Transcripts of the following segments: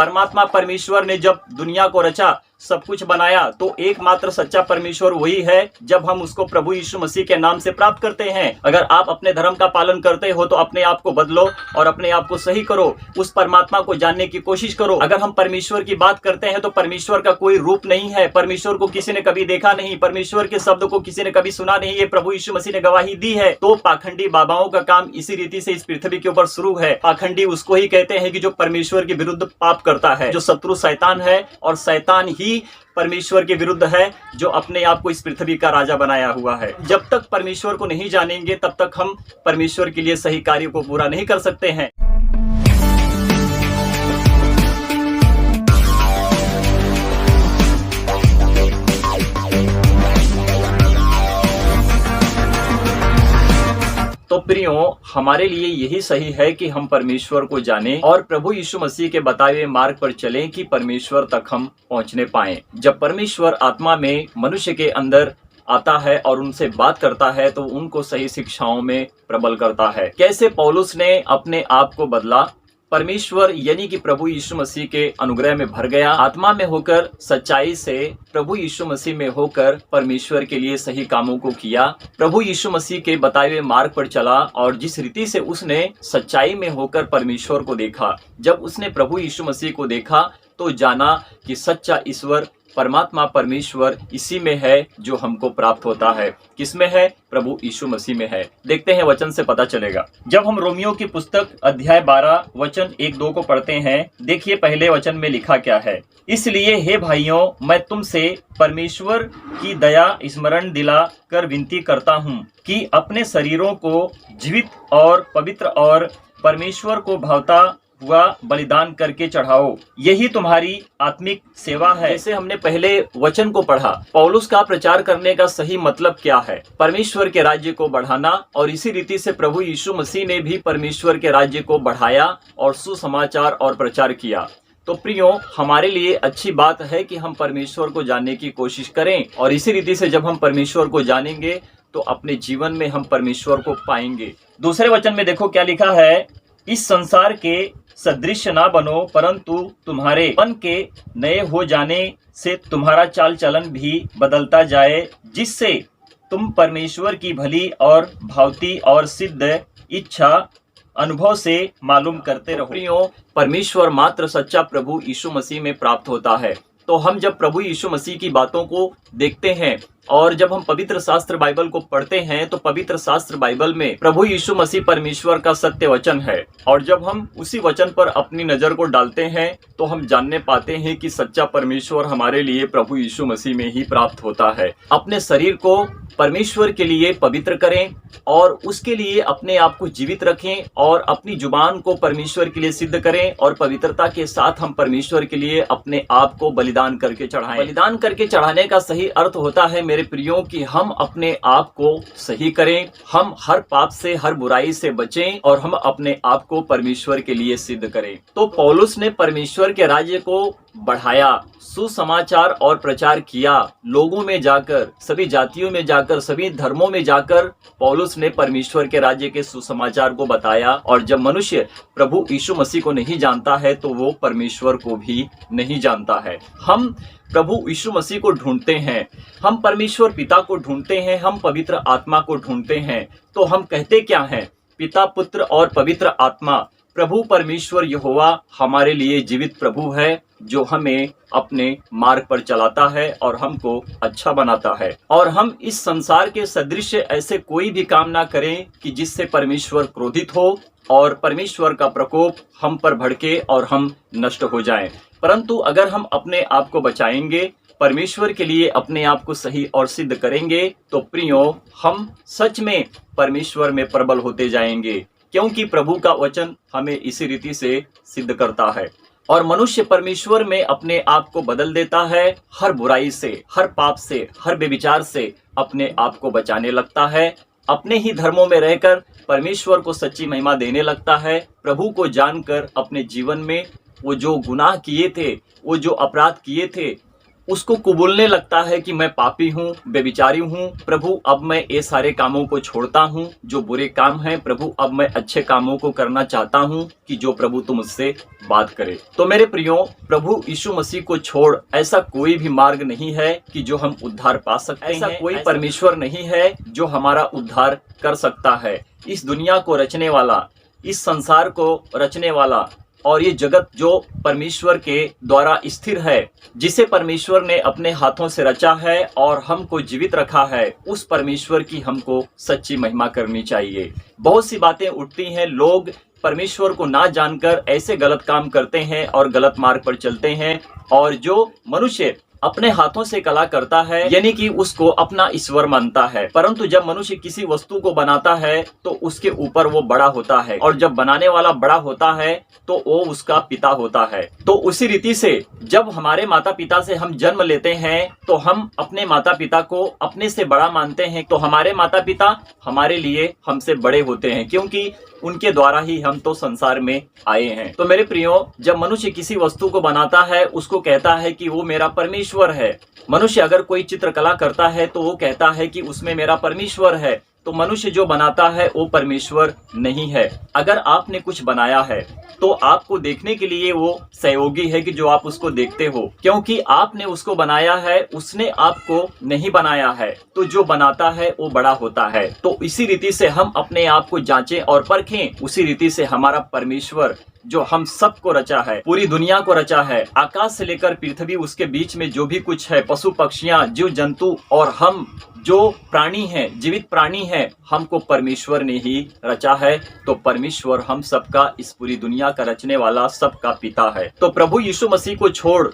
परमात्मा परमेश्वर ने जब दुनिया को रचा, सब कुछ बनाया, तो एकमात्र सच्चा परमेश्वर वही है जब हम उसको प्रभु यीशु मसीह के नाम से प्राप्त करते हैं। अगर आप अपने धर्म का पालन करते हो तो अपने आप को बदलो और अपने आप को सही करो, उस परमात्मा को जानने की कोशिश करो। अगर हम परमेश्वर की बात करते हैं तो परमेश्वर का कोई रूप नहीं है, परमेश्वर को किसी ने कभी देखा नहीं, परमेश्वर के शब्द को किसी ने कभी सुना नहीं, ये प्रभु यीशु मसीह ने गवाही दी है। तो पाखंडी बाबाओं का काम इसी रीति से इस पृथ्वी के ऊपर शुरू है। पाखंडी उसको ही कहते हैं कि जो परमेश्वर के विरुद्ध पाप करता है, जो शत्रु शैतान है, और शैतान ही परमेश्वर के विरुद्ध है, जो अपने आप को इस पृथ्वी का राजा बनाया हुआ है। जब तक परमेश्वर को नहीं जानेंगे तब तक हम परमेश्वर के लिए सही कार्य को पूरा नहीं कर सकते हैं। तो प्रियो, हमारे लिए यही सही है कि हम परमेश्वर को जानें और प्रभु यीशु मसीह के बताए हुए मार्ग पर चलें कि परमेश्वर तक हम पहुंचने पाएं। जब परमेश्वर आत्मा में मनुष्य के अंदर आता है और उनसे बात करता है तो उनको सही शिक्षाओं में प्रबल करता है। कैसे पौलुस ने अपने आप को बदला, परमेश्वर यानी कि प्रभु यीशु मसीह के अनुग्रह में भर गया, आत्मा में होकर सच्चाई से प्रभु यीशु मसीह में होकर परमेश्वर के लिए सही कामों को किया, प्रभु यीशु मसीह के बताए हुए मार्ग पर चला और जिस रीति से उसने सच्चाई में होकर परमेश्वर को देखा। जब उसने प्रभु यीशु मसीह को देखा तो जाना कि सच्चा ईश्वर परमात्मा परमेश्वर इसी में है जो हमको प्राप्त होता है। किसमें है? प्रभु यीशु मसीह में है। देखते हैं, वचन से पता चलेगा। जब हम रोमियो की पुस्तक अध्याय 12 वचन 1-2 को पढ़ते हैं, देखिए पहले वचन में लिखा क्या है। इसलिए हे भाइयों, मैं तुमसे परमेश्वर की दया स्मरण दिला कर विनती करता हूँ कि अपने शरीरों को जीवित और पवित्र और परमेश्वर को भावता हुआ बलिदान करके चढ़ाओ, यही तुम्हारी आत्मिक सेवा है। जैसे हमने पहले वचन को पढ़ा, पौलुस का प्रचार करने का सही मतलब क्या है? परमेश्वर के राज्य को बढ़ाना। और इसी रीति से प्रभु यीशु मसीह ने भी परमेश्वर के राज्य को बढ़ाया और सुसमाचार और प्रचार किया। तो प्रियो, हमारे लिए अच्छी बात है कि हम परमेश्वर को जानने की कोशिश करें और इसी रीति से जब हम परमेश्वर को जानेंगे तो अपने जीवन में हम परमेश्वर को पाएंगे। दूसरे वचन में देखो क्या लिखा है, इस संसार के सदृश ना बनो, परंतु तुम्हारे मन के नए हो जाने से तुम्हारा चाल चलन भी बदलता जाए, जिससे तुम परमेश्वर की भली और भावती और सिद्ध इच्छा अनुभव से मालूम करते रहो। प्रियो, परमेश्वर मात्र सच्चा प्रभु यीशु मसीह में प्राप्त होता है। तो हम जब प्रभु यीशु मसीह की बातों को देखते हैं और जब हम पवित्र शास्त्र बाइबल को पढ़ते हैं तो पवित्र शास्त्र बाइबल में प्रभु यीशु मसीह परमेश्वर का सत्य वचन है। और जब हम उसी वचन पर अपनी नजर को डालते हैं तो हम जानने पाते हैं कि सच्चा परमेश्वर हमारे लिए प्रभु यीशु मसीह में ही प्राप्त होता है। अपने शरीर को परमेश्वर के लिए पवित्र करें और उसके लिए अपने आप को जीवित रखें और अपनी जुबान को परमेश्वर के लिए सिद्ध करें और पवित्रता के साथ हम परमेश्वर के लिए अपने आप को बलिदान करके चढ़ाएं। बलिदान करके चढ़ाने का सही अर्थ होता है मेरे प्रियो कि हम अपने आप को सही करें, हम हर पाप से हर बुराई से बचें और हम अपने आप को परमेश्वर के लिए सिद्ध करें। तो पौलुस ने परमेश्वर के राज्य को बढ़ाया, सुसमाचार और प्रचार किया, लोगों में जाकर, सभी जातियों में जाकर, सभी धर्मों में जाकर पौलुस ने परमेश्वर के राज्य के सुसमाचार को बताया। और जब मनुष्य प्रभु यीशु मसीह को नहीं जानता है तो वो परमेश्वर को भी नहीं जानता है। हम प्रभु यीशु मसीह को ढूंढते हैं, हम परमेश्वर पिता को ढूंढते हैं, हम पवित्र आत्मा को ढूंढते हैं। तो हम कहते क्या हैं? पिता, पुत्र और पवित्र आत्मा, प्रभु परमेश्वर यहोवा हमारे लिए जीवित प्रभु है जो हमें अपने मार्ग पर चलाता है और हमको अच्छा बनाता है। और हम इस संसार के सदृश ऐसे कोई भी काम ना करें कि जिससे परमेश्वर क्रोधित हो और परमेश्वर का प्रकोप हम पर भड़के और हम नष्ट हो जाएं। परंतु अगर हम अपने आप को बचाएंगे, परमेश्वर के लिए अपने आप को सही और सिद्ध करेंगे तो प्रियो, हम सच में परमेश्वर में प्रबल होते जाएंगे, क्योंकि प्रभु का वचन हमें इसी रीति से सिद्ध करता है। और मनुष्य परमेश्वर में अपने आप को बदल देता है, हर बुराई से, हर पाप से, हर बेविचार से अपने आप को बचाने लगता है, अपने ही धर्मों में रहकर परमेश्वर को सच्ची महिमा देने लगता है। प्रभु को जानकर अपने जीवन में वो जो गुनाह किए थे, वो जो अपराध किए थे, उसको कबूलने लगता है कि मैं पापी हूँ, बेविचारी हूँ, प्रभु अब मैं ये सारे कामों को छोड़ता हूँ जो बुरे काम हैं, प्रभु अब मैं अच्छे कामों को करना चाहता हूँ कि जो प्रभु तुम मुझसे बात करे। तो मेरे प्रियो, प्रभु यीशु मसीह को छोड़ ऐसा कोई भी मार्ग नहीं है कि जो हम उद्धार पा सकते हैं। ऐसा कोई परमेश्वर नहीं है जो हमारा उद्धार कर सकता है। इस दुनिया को रचने वाला, इस संसार को रचने वाला और ये जगत जो परमेश्वर के द्वारा स्थिर है, जिसे परमेश्वर ने अपने हाथों से रचा है और हमको जीवित रखा है, उस परमेश्वर की हमको सच्ची महिमा करनी चाहिए। बहुत सी बातें उठती हैं, लोग परमेश्वर को ना जानकर ऐसे गलत काम करते हैं और गलत मार्ग पर चलते हैं। और जो मनुष्य अपने हाथों से कला करता है यानी कि उसको अपना ईश्वर मानता है, परंतु जब मनुष्य किसी वस्तु को बनाता है तो उसके ऊपर वो बड़ा होता है, और जब बनाने वाला बड़ा होता है तो वो उसका पिता होता है। तो उसी रीति से जब हमारे माता पिता से हम जन्म लेते हैं तो हम अपने माता पिता को अपने से बड़ा मानते हैं, तो हमारे माता पिता हमारे लिए हमसे बड़े होते हैं, क्योंकि उनके द्वारा ही हम तो संसार में आए हैं। तो मेरे प्रियो, जब मनुष्य किसी वस्तु को बनाता है उसको कहता है कि वो मेरा परमेश्वर है। मनुष्य अगर कोई चित्रकला करता है तो वो कहता है कि उसमें मेरा परमेश्वर है। तो मनुष्य जो बनाता है वो परमेश्वर नहीं है। अगर आपने कुछ बनाया है तो आपको देखने के लिए वो सहयोगी है कि जो आप उसको देखते हो, क्योंकि आपने उसको बनाया है, उसने आपको नहीं बनाया है। तो जो बनाता है वो बड़ा होता है। तो इसी रीति से हम अपने आप को जांचें और परखें। उसी रीति से हमारा परमेश्वर जो हम सबको रचा है, पूरी दुनिया को रचा है, आकाश से लेकर पृथ्वी, उसके बीच में जो भी कुछ है, पशु पक्षियां, जीव जंतु और हम जो प्राणी हैं, जीवित प्राणी हैं, हमको परमेश्वर ने ही रचा है। तो परमेश्वर हम सबका, इस पूरी दुनिया का रचने वाला, सबका पिता है। तो प्रभु यीशु मसीह को छोड़,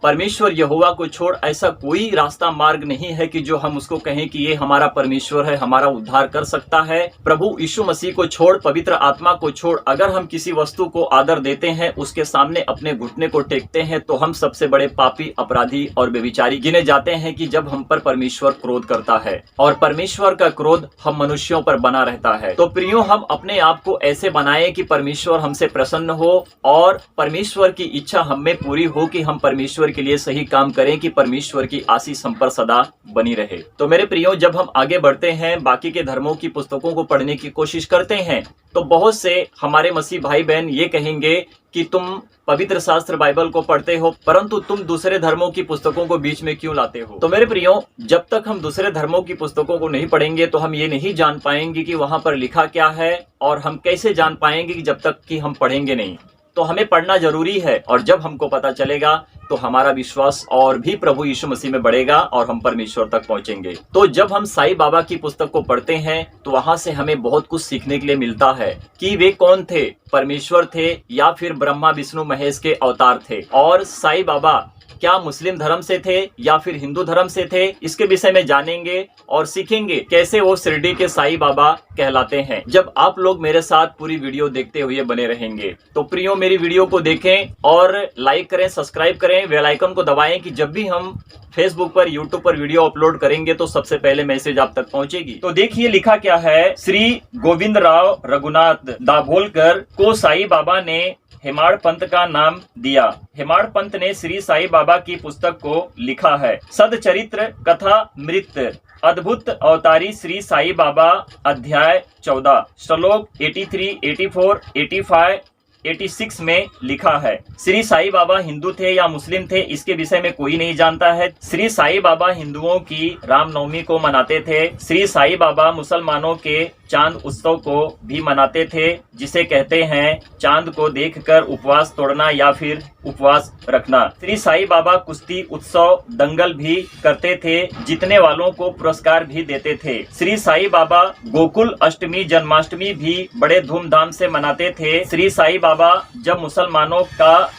परमेश्वर यहोवा को छोड़ ऐसा कोई रास्ता मार्ग नहीं है कि जो हम उसको कहें कि ये हमारा परमेश्वर है, हमारा उद्धार कर सकता है। प्रभु यीशु मसीह को छोड़, पवित्र आत्मा को छोड़, अगर हम किसी वस्तु को आदर देते हैं, उसके सामने अपने घुटने को टेकते हैं, तो हम सबसे बड़े पापी, अपराधी और व्यभिचारी गिने जाते हैं। कि जब हम पर परमेश्वर क्रोध करता है, और परमेश्वर का क्रोध हम मनुष्यों पर बना रहता है। तो प्रियो, हम अपने आप को ऐसे बनाए कि परमेश्वर हमसे प्रसन्न हो और परमेश्वर की इच्छा हम में पूरी हो कि हम परमेश्वर के लिए सही काम करें, कि परमेश्वर की आशीष हम पर सदा बनी रहे। तो मेरे प्रियो, जब हम आगे बढ़ते हैं, बाकी के धर्मों की पुस्तकों को पढ़ने की कोशिश करते हैं, तो बहुत से हमारे मसीह भाई बहन ये कहेंगे कि तुम पवित्र शास्त्र बाइबल को पढ़ते हो, परंतु तुम दूसरे धर्मों की पुस्तकों को बीच में क्यों लाते हो। तो मेरे प्रियो, जब तक हम दूसरे धर्मों की पुस्तकों को नहीं पढ़ेंगे तो हम ये नहीं जान पाएंगे कि वहां पर लिखा क्या है, और हम कैसे जान पाएंगे कि जब तक कि हम पढ़ेंगे नहीं। तो हमें पढ़ना जरूरी है, और जब हमको पता चलेगा तो हमारा विश्वास और भी प्रभु यीशु मसीह में बढ़ेगा और हम परमेश्वर तक पहुंचेंगे। तो जब हम साईं बाबा की पुस्तक को पढ़ते हैं तो वहां से हमें बहुत कुछ सीखने के लिए मिलता है कि वे कौन थे, परमेश्वर थे या फिर ब्रह्मा विष्णु महेश के अवतार थे, और साईं बाबा क्या मुस्लिम धर्म से थे या फिर हिंदू धर्म से थे, इसके विषय में जानेंगे और सीखेंगे कैसे वो शिरडी के साईं बाबा कहलाते हैं। जब आप लोग मेरे साथ पूरी वीडियो देखते हुए बने रहेंगे, तो प्रियो मेरी वीडियो को देखें और लाइक करें, सब्सक्राइब करें, बेल आइकन को दबाएं कि जब भी हम फेसबुक पर, यूट्यूब पर वीडियो अपलोड करेंगे तो सबसे पहले मैसेज आप तक पहुंचेगी। तो देखिए लिखा क्या है। श्री गोविंद राव रघुनाथ दाभोलकर को साईं बाबा ने हेमाड़ पंथ का नाम दिया। हेमाड़ पंथ ने श्री साईं बाबा की पुस्तक को लिखा है। सदचरित्र कथा मृत अद्भुत अवतारी श्री साईं बाबा, अध्याय 14, श्लोक 83, 84, 85, 86 में लिखा है। श्री साईं बाबा हिंदू थे या मुस्लिम थे, इसके विषय में कोई नहीं जानता है। श्री साईं बाबा हिंदुओं की रामनवमी को मनाते थे। श्री साईं बाबा मुसलमानों के चांद उत्सव को भी मनाते थे, जिसे कहते हैं चांद को देखकर उपवास तोड़ना या फिर उपवास रखना। श्री साईं बाबा कुश्ती उत्सव, दंगल भी करते थे, जीतने वालों को पुरस्कार भी देते थे। श्री साईं बाबा गोकुल अष्टमी, जन्माष्टमी भी बड़े धूमधाम से मनाते थे। श्री साईं बाबा जब मुसलमानों का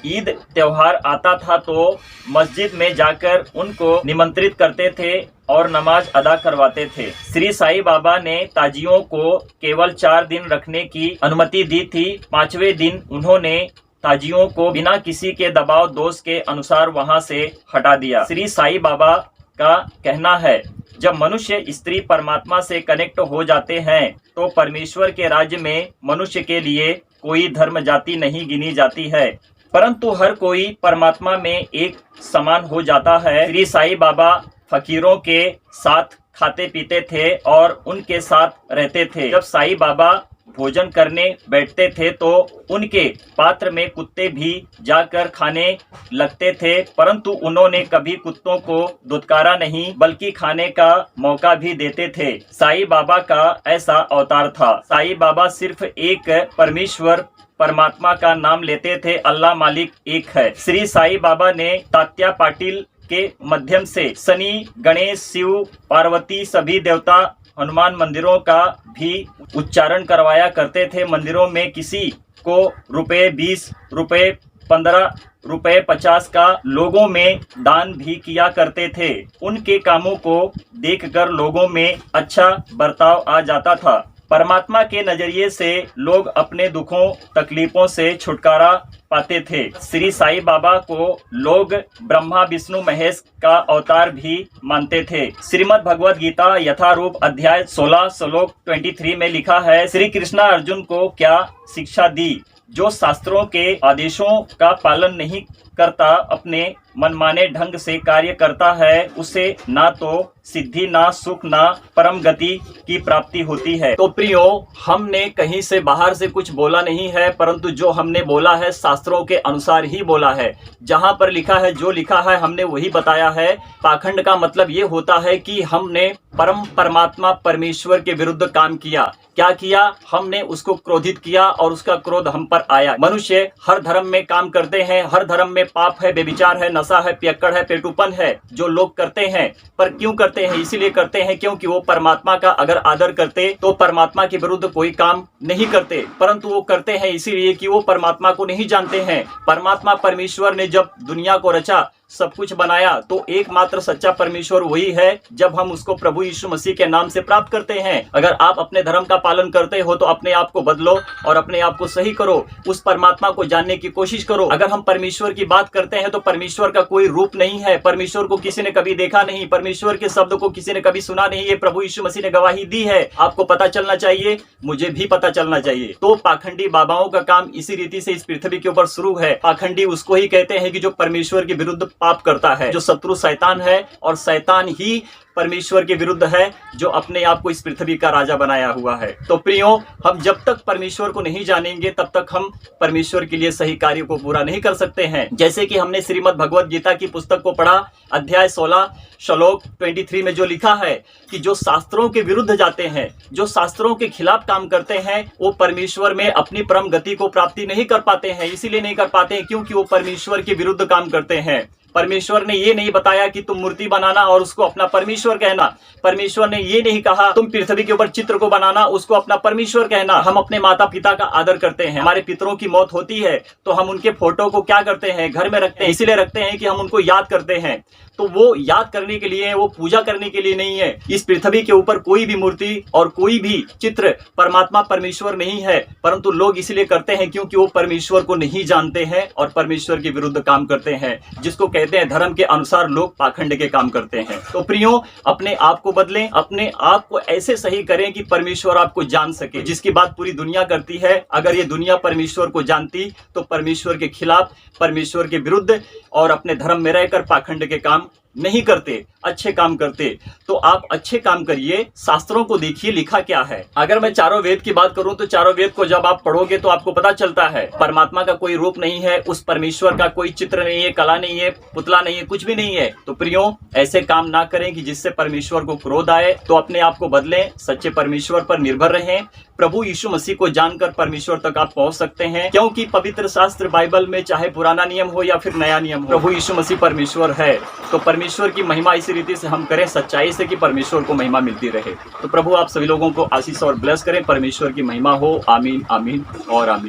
ईद त्योहार आता था तो मस्जिद में जाकर उनको निमंत्रित करते थे और नमाज अदा करवाते थे। श्री साईं बाबा ने ताजियों को केवल 4 दिन रखने की अनुमति दी थी। 5वें दिन उन्होंने ताजियों को बिना किसी के दबाव दोष के अनुसार वहां से हटा दिया। श्री साईं बाबा का कहना है, जब मनुष्य स्त्री परमात्मा से कनेक्ट हो जाते हैं तो परमेश्वर के राज्य में मनुष्य के लिए कोई धर्म जाति नहीं गिनी जाती है। परंतु हर कोई परमात्मा में एक समान हो जाता है। श्री साईं बाबा फकीरों के साथ खाते पीते थे और उनके साथ रहते थे। जब साईं बाबा भोजन करने बैठते थे तो उनके पात्र में कुत्ते भी जाकर खाने लगते थे, परंतु उन्होंने कभी कुत्तों को दुत्कारा नहीं, बल्कि खाने का मौका भी देते थे। साईं बाबा का ऐसा अवतार था। साईं बाबा सिर्फ एक परमेश्वर परमात्मा का नाम लेते थे। अल्लाह मालिक एक है। श्री साईं बाबा ने तात्या पाटिल के माध्यम से शनि, गणेश, शिव, पार्वती, सभी देवता, हनुमान मंदिरों का भी उच्चारण करवाया करते थे। मंदिरों में किसी को रुपए 20, रुपए 15, रुपए 50 का लोगों में दान भी किया करते थे। उनके कामों को देखकर लोगों में अच्छा बर्ताव आ जाता था। परमात्मा के नजरिए से लोग अपने दुखों तकलीफों से छुटकारा पाते थे। श्री साईं बाबा को लोग ब्रह्मा विष्णु महेश का अवतार भी मानते थे। श्रीमद् भगवद गीता यथारूप अध्याय 16 श्लोक 23 में लिखा है, श्री कृष्ण अर्जुन को क्या शिक्षा दी? जो शास्त्रों के आदेशों का पालन नहीं करता, अपने मनमाने ढंग से कार्य करता है, उसे ना तो सिद्धि, ना सुख, ना परम गति की प्राप्ति होती है। तो प्रियो, हमने कहीं से बाहर से कुछ बोला नहीं है, परंतु जो हमने बोला है शास्त्रों के अनुसार ही बोला है। जहाँ पर लिखा है, जो लिखा है, हमने वही बताया है। पाखंड का मतलब ये होता है कि हमने परम परमात्मा परमेश्वर के विरुद्ध काम किया। क्या किया? हमने उसको क्रोधित किया और उसका क्रोध हम पर आया। मनुष्य हर धर्म में काम करते हैं, हर धर्म में पाप है, बेविचार है, नशा है, पियक्कड़ है, पेटूपन है, जो लोग करते हैं। पर क्यों करते हैं? इसीलिए करते हैं क्योंकि वो परमात्मा का अगर आदर करते तो परमात्मा के विरुद्ध कोई काम नहीं करते, परंतु वो करते हैं इसीलिए कि वो परमात्मा को नहीं जानते हैं। परमात्मा परमेश्वर ने जब दुनिया को रचा, सब कुछ बनाया, तो एकमात्र सच्चा परमेश्वर वही है जब हम उसको प्रभु यीशु मसीह के नाम से प्राप्त करते हैं। अगर आप अपने धर्म का पालन करते हो तो अपने आप को बदलो और अपने आप को सही करो, उस परमात्मा को जानने की कोशिश करो। अगर हम परमेश्वर की बात करते हैं तो परमेश्वर का कोई रूप नहीं है, परमेश्वर को किसी ने कभी देखा नहीं, परमेश्वर के शब्द को किसी ने कभी सुना नहीं। ये प्रभु यीशु मसीह ने गवाही दी है। आपको पता चलना चाहिए, मुझे भी पता चलना चाहिए। तो पाखंडी बाबाओं का काम इसी रीति से इस पृथ्वी के ऊपर शुरू है। पाखंडी उसको ही कहते हैं कि जो परमेश्वर के विरुद्ध पाप करता है, जो शत्रु शैतान है, और शैतान ही परमेश्वर के विरुद्ध है जो अपने आप को इस पृथ्वी का राजा बनाया हुआ है। तो प्रियो, हम जब तक परमेश्वर को नहीं जानेंगे तब तक हम परमेश्वर के लिए सही कार्य को पूरा नहीं कर सकते हैं। जैसे कि हमने श्रीमद् भगवद गीता की पुस्तक को पढ़ा, अध्याय 16 श्लोक 23 में जो लिखा है कि जो शास्त्रों के विरुद्ध जाते हैं, जो शास्त्रों के खिलाफ काम करते हैं, वो परमेश्वर में अपनी परम गति को प्राप्ति नहीं कर पाते हैं। इसीलिए नहीं कर पाते हैं क्योंकि वो परमेश्वर के विरुद्ध काम करते हैं। परमेश्वर ने ये नहीं बताया कि तुम मूर्ति बनाना और उसको अपना परमेश्वर कहना। परमेश्वर ने ये नहीं कहा तुम पृथ्वी के ऊपर चित्र को बनाना, उसको अपना परमेश्वर कहना। हम अपने माता पिता का आदर करते हैं। हमारे पितरों की मौत होती है तो हम उनके फोटो को क्या करते हैं? घर में रखते हैं। इसीलिए रखते हैं कि हम उनको याद करते हैं। तो वो याद करने के लिए, वो पूजा करने के लिए नहीं है। इस पृथ्वी के ऊपर कोई भी मूर्ति और कोई भी चित्र परमात्मा परमेश्वर नहीं है, परंतु लोग इसलिए करते हैं क्योंकि वो परमेश्वर को नहीं जानते हैं और परमेश्वर के विरुद्ध काम करते हैं, जिसको कहते हैं धर्म के अनुसार लोग पाखंड के काम करते हैं। तो प्रियो, अपने आप को बदलें, अपने आप को ऐसे सही करें कि परमेश्वर आपको जान सके, जिसकी बात पूरी दुनिया करती है। अगर ये दुनिया परमेश्वर को जानती तो परमेश्वर के खिलाफ, परमेश्वर के विरुद्ध और अपने धर्म में रहकर पाखंड के काम नहीं करते, अच्छे काम करते। तो आप अच्छे काम करिए, शास्त्रों को देखिए लिखा क्या है। अगर मैं चारों वेद की बात करूं तो चारों वेद को जब आप पढ़ोगे तो आपको पता चलता है परमात्मा का कोई रूप नहीं है, उस परमेश्वर का कोई चित्र नहीं है, कला नहीं है, पुतला नहीं है, कुछ भी नहीं है। तो प्रियो, ऐसे काम ना करें कि जिससे परमेश्वर को क्रोध आए। तो अपने आप को बदलें, सच्चे परमेश्वर पर निर्भर रहें। प्रभु यीशु मसीह को जानकर परमेश्वर तक आप पहुंच सकते हैं, क्योंकि पवित्र शास्त्र बाइबल में चाहे पुराना नियम हो या फिर नया नियम हो, प्रभु यीशु मसीह परमेश्वर है। तो परमेश्वर की महिमा इसी रीति से हम करें, सच्चाई से, कि परमेश्वर को महिमा मिलती रहे। तो प्रभु आप सभी लोगों को आशीष और ब्लेस करें। परमेश्वर की महिमा हो। आमीन, आमीन और आमीन।